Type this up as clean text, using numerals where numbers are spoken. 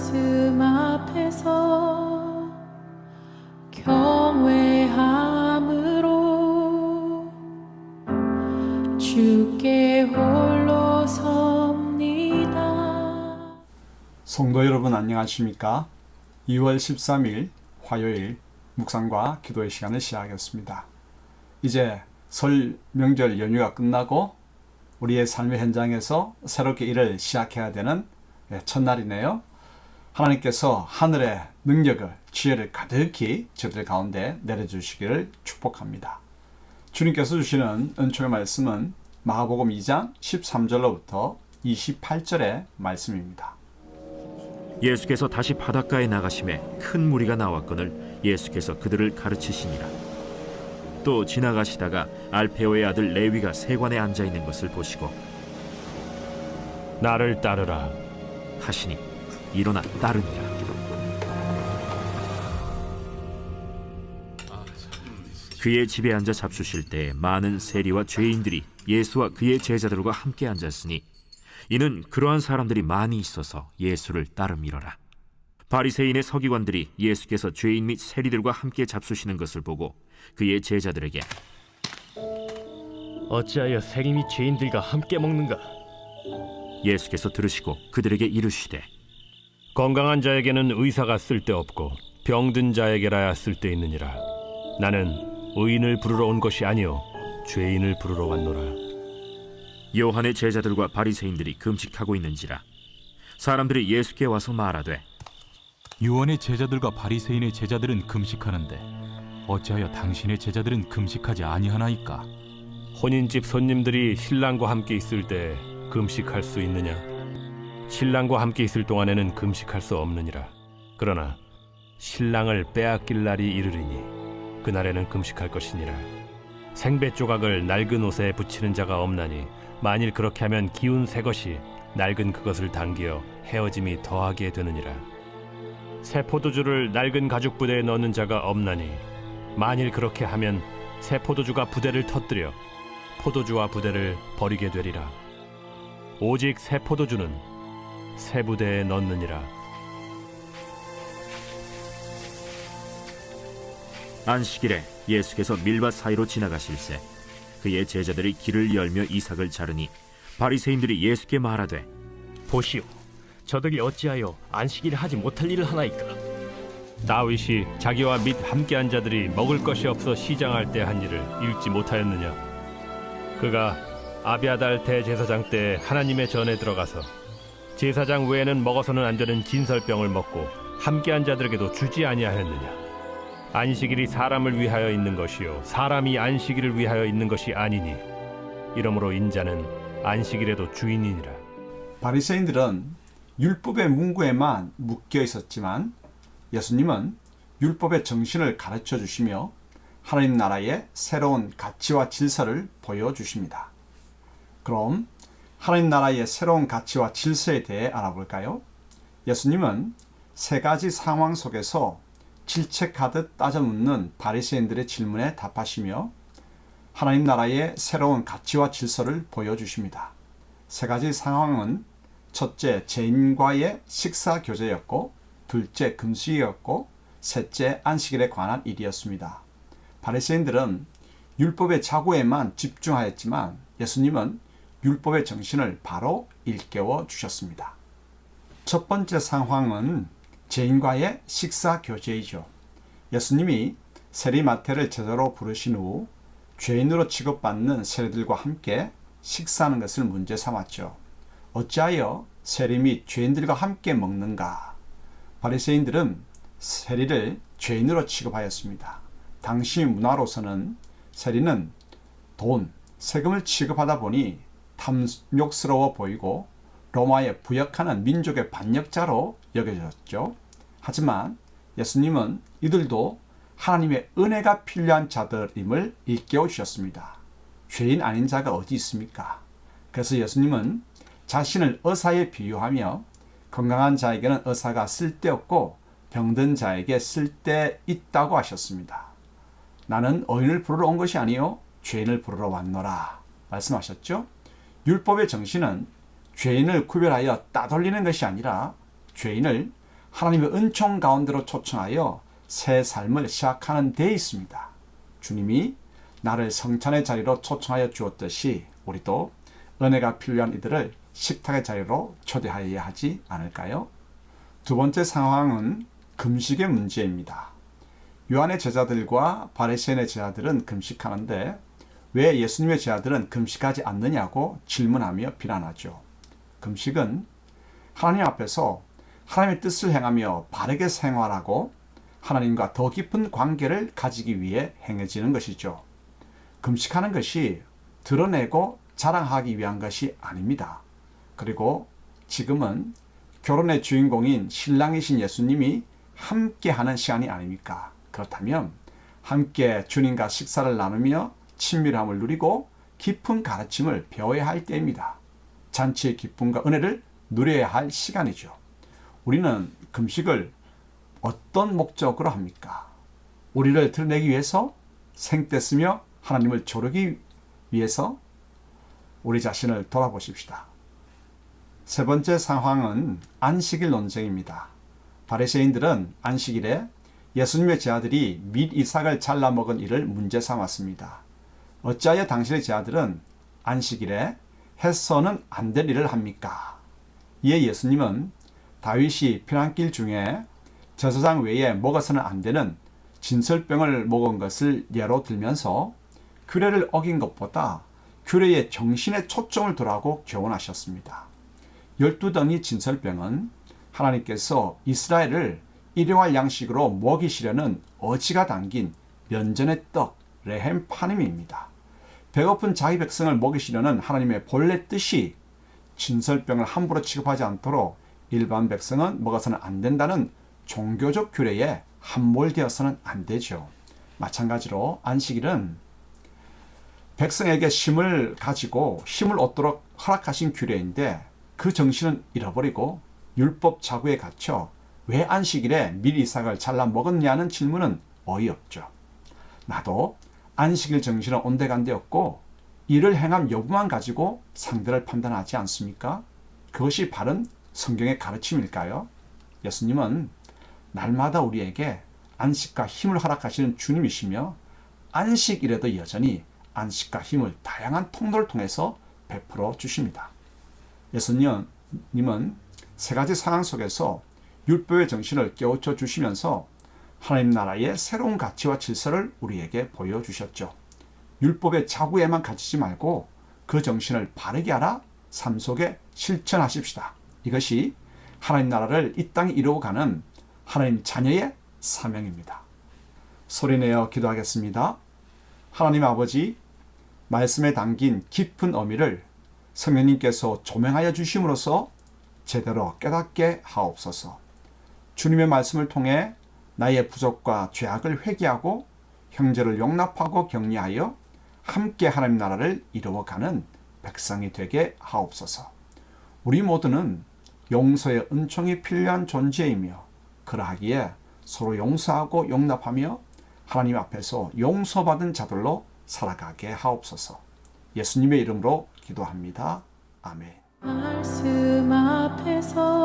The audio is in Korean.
말씀 앞에서 경외함으로 주께 홀로 섭니다. 성도 여러분 안녕하십니까? 2월 13일 화요일 묵상과 기도의 시간을 시작하겠습니다. 이제 설 명절 연휴가 끝나고 우리의 삶의 현장에서 새롭게 일을 시작해야 되는 첫날이네요. 하나님께서 하늘의 능력을, 지혜를 가득히 저들 가운데 내려주시기를 축복합니다. 주님께서 주시는 은총의 말씀은 마가복음 2장 13절로부터 28절의 말씀입니다. 예수께서 다시 바닷가에 나가심에 큰 무리가 나왔거늘 예수께서 그들을 가르치시니라. 또 지나가시다가 알페오의 아들 레위가 세관에 앉아 있는 것을 보시고 나를 따르라 하시니 일어나 따르니라. 그의 집에 앉아 잡수실 때 많은 세리와 죄인들이 예수와 그의 제자들과 함께 앉았으니 이는 그러한 사람들이 많이 있어서 예수를 따름이러라. 바리새인의 서기관들이 예수께서 죄인 및 세리들과 함께 잡수시는 것을 보고 그의 제자들에게 어찌하여 세리 및 죄인들과 함께 먹는가? 예수께서 들으시고 그들에게 이르시되 건강한 자에게는 의사가 쓸데없고 병든 자에게라야 쓸데있느니라. 나는 의인을 부르러 온 것이 아니요 죄인을 부르러 왔노라. 요한의 제자들과 바리새인들이 금식하고 있는지라 사람들이 예수께 와서 말하되 요한의 제자들과 바리새인의 제자들은 금식하는데 어찌하여 당신의 제자들은 금식하지 아니하나이까? 혼인집 손님들이 신랑과 함께 있을 때 금식할 수 있느냐? 신랑과 함께 있을 동안에는 금식할 수 없느니라. 그러나 신랑을 빼앗길 날이 이르리니 그날에는 금식할 것이니라. 생배 조각을 낡은 옷에 붙이는 자가 없나니 만일 그렇게 하면 기운 새 것이 낡은 그것을 당기어 헤어짐이 더하게 되느니라. 새 포도주를 낡은 가죽 부대에 넣는 자가 없나니 만일 그렇게 하면 새 포도주가 부대를 터뜨려 포도주와 부대를 버리게 되리라. 오직 새 포도주는 새 부대에 넣느니라. 안식일에 예수께서 밀밭 사이로 지나가실새 그의 제자들이 길을 열며 이삭을 자르니 바리새인들이 예수께 말하되 보시오, 저들이 어찌하여 안식일에 하지 못할 일을 하나이까? 다윗이 자기와 및 함께한 자들이 먹을 것이 없어 시장할 때 한 일을 읽지 못하였느냐? 그가 아비아달 대제사장 때 하나님의 전에 들어가서 제사장 외에는 먹어서는 안 되는 진설병을 먹고 함께한 자들에게도 주지 아니하였느냐? 안식일이 사람을 위하여 있는 것이요 사람이 안식일을 위하여 있는 것이 아니니 이러므로 인자는 안식일에도 주인이니라. 바리새인들은 율법의 문구에만 묶여 있었지만 예수님은 율법의 정신을 가르쳐 주시며 하나님 나라의 새로운 가치와 질서를 보여주십니다. 그럼 하나님 나라의 새로운 가치와 질서에 대해 알아볼까요? 예수님은 세 가지 상황 속에서 질책하듯 따져 묻는 바리새인들의 질문에 답하시며 하나님 나라의 새로운 가치와 질서를 보여주십니다. 세 가지 상황은 첫째, 죄인과의 식사 교제였고, 둘째, 금식이었고, 셋째, 안식일에 관한 일이었습니다. 바리새인들은 율법의 자고에만 집중하였지만 예수님은 율법의 정신을 바로 일깨워 주셨습니다. 첫 번째 상황은 죄인과의 식사 교제이죠. 예수님이 세리마태를 제자로 부르신 후 죄인으로 취급받는 세리들과 함께 식사하는 것을 문제 삼았죠. 어찌하여 세리 및 죄인들과 함께 먹는가? 바리새인들은 세리를 죄인으로 취급하였습니다. 당시 문화로서는 세리는 돈, 세금을 취급하다 보니 탐욕스러워 보이고 로마에 부역하는 민족의 반역자로 여겨졌죠. 하지만 예수님은 이들도 하나님의 은혜가 필요한 자들임을 일깨워 주셨습니다. 죄인 아닌 자가 어디 있습니까? 그래서 예수님은 자신을 의사에 비유하며 건강한 자에게는 의사가 쓸데없고 병든 자에게 쓸데있다고 하셨습니다. 나는 의인을 부르러 온 것이 아니요 죄인을 부르러 왔노라 말씀하셨죠. 율법의 정신은 죄인을 구별하여 따돌리는 것이 아니라 죄인을 하나님의 은총 가운데로 초청하여 새 삶을 시작하는 데 있습니다. 주님이 나를 성찬의 자리로 초청하여 주었듯이 우리도 은혜가 필요한 이들을 식탁의 자리로 초대하여야 하지 않을까요? 두 번째 상황은 금식의 문제입니다. 요한의 제자들과 바리새인의 제자들은 금식하는데 왜 예수님의 제자들은 금식하지 않느냐고 질문하며 비난하죠. 금식은 하나님 앞에서 하나님의 뜻을 행하며 바르게 생활하고 하나님과 더 깊은 관계를 가지기 위해 행해지는 것이죠. 금식하는 것이 드러내고 자랑하기 위한 것이 아닙니다. 그리고 지금은 결혼의 주인공인 신랑이신 예수님이 함께하는 시간이 아닙니까? 그렇다면 함께 주님과 식사를 나누며 친밀함을 누리고 깊은 가르침을 배워야 할 때입니다. 잔치의 기쁨과 은혜를 누려야 할 시간이죠. 우리는 금식을 어떤 목적으로 합니까? 우리를 드러내기 위해서, 생때 쓰며 하나님을 조르기 위해서? 우리 자신을 돌아보십시다. 세 번째 상황은 안식일 논쟁입니다. 바리새인들은 안식일에 예수님의 제자들이 밀 이삭을 잘라 먹은 일을 문제 삼았습니다. 어찌하여 당신의 제자들은 안식일에 해서는 안 될 일을 합니까? 이에 예수님은 다윗이 피난길 중에 제사장 외에 먹어서는 안 되는 진설병을 먹은 것을 예로 들면서 규례를 어긴 것보다 규례의 정신에 초점을 두라고 교훈하셨습니다. 12덩이 진설병은 하나님께서 이스라엘을 일용할 양식으로 먹이시려는 어지가 담긴 면전의 떡, 레헴 파님입니다. 배고픈 자기 백성을 먹이시려는 하나님의 본래 뜻이 진설병을 함부로 취급하지 않도록 일반 백성은 먹어서는 안 된다는 종교적 규례에 함몰되어서는 안 되죠. 마찬가지로 안식일은 백성에게 힘을 가지고 힘을 얻도록 허락하신 규례인데 그 정신은 잃어버리고 율법 자구에 갇혀 왜 안식일에 밀 이삭을 잘라 먹었냐는 질문은 어이없죠. 나도 안식일 정신은 온데간데 없고 이를 행함 여부만 가지고 상대를 판단하지 않습니까? 그것이 바른 성경의 가르침일까요? 예수님은 날마다 우리에게 안식과 힘을 허락하시는 주님이시며 안식일에도 여전히 안식과 힘을 다양한 통로를 통해서 베풀어 주십니다. 예수님은 세 가지 상황 속에서 율법의 정신을 깨우쳐 주시면서 하나님 나라의 새로운 가치와 질서를 우리에게 보여주셨죠. 율법의 자구에만 갇히지 말고 그 정신을 바르게 알아 삶 속에 실천하십시다. 이것이 하나님 나라를 이 땅에 이루어가는 하나님 자녀의 사명입니다. 소리내어 기도하겠습니다. 하나님 아버지, 말씀에 담긴 깊은 의미를 성령님께서 조명하여 주심으로써 제대로 깨닫게 하옵소서. 주님의 말씀을 통해 나의 부족과 죄악을 회개하고 형제를 용납하고 격려하여 함께 하나님 나라를 이루어가는 백성이 되게 하옵소서. 우리 모두는 용서의 은총이 필요한 존재이며 그러하기에 서로 용서하고 용납하며 하나님 앞에서 용서받은 자들로 살아가게 하옵소서. 예수님의 이름으로 기도합니다. 아멘. 말씀 앞에서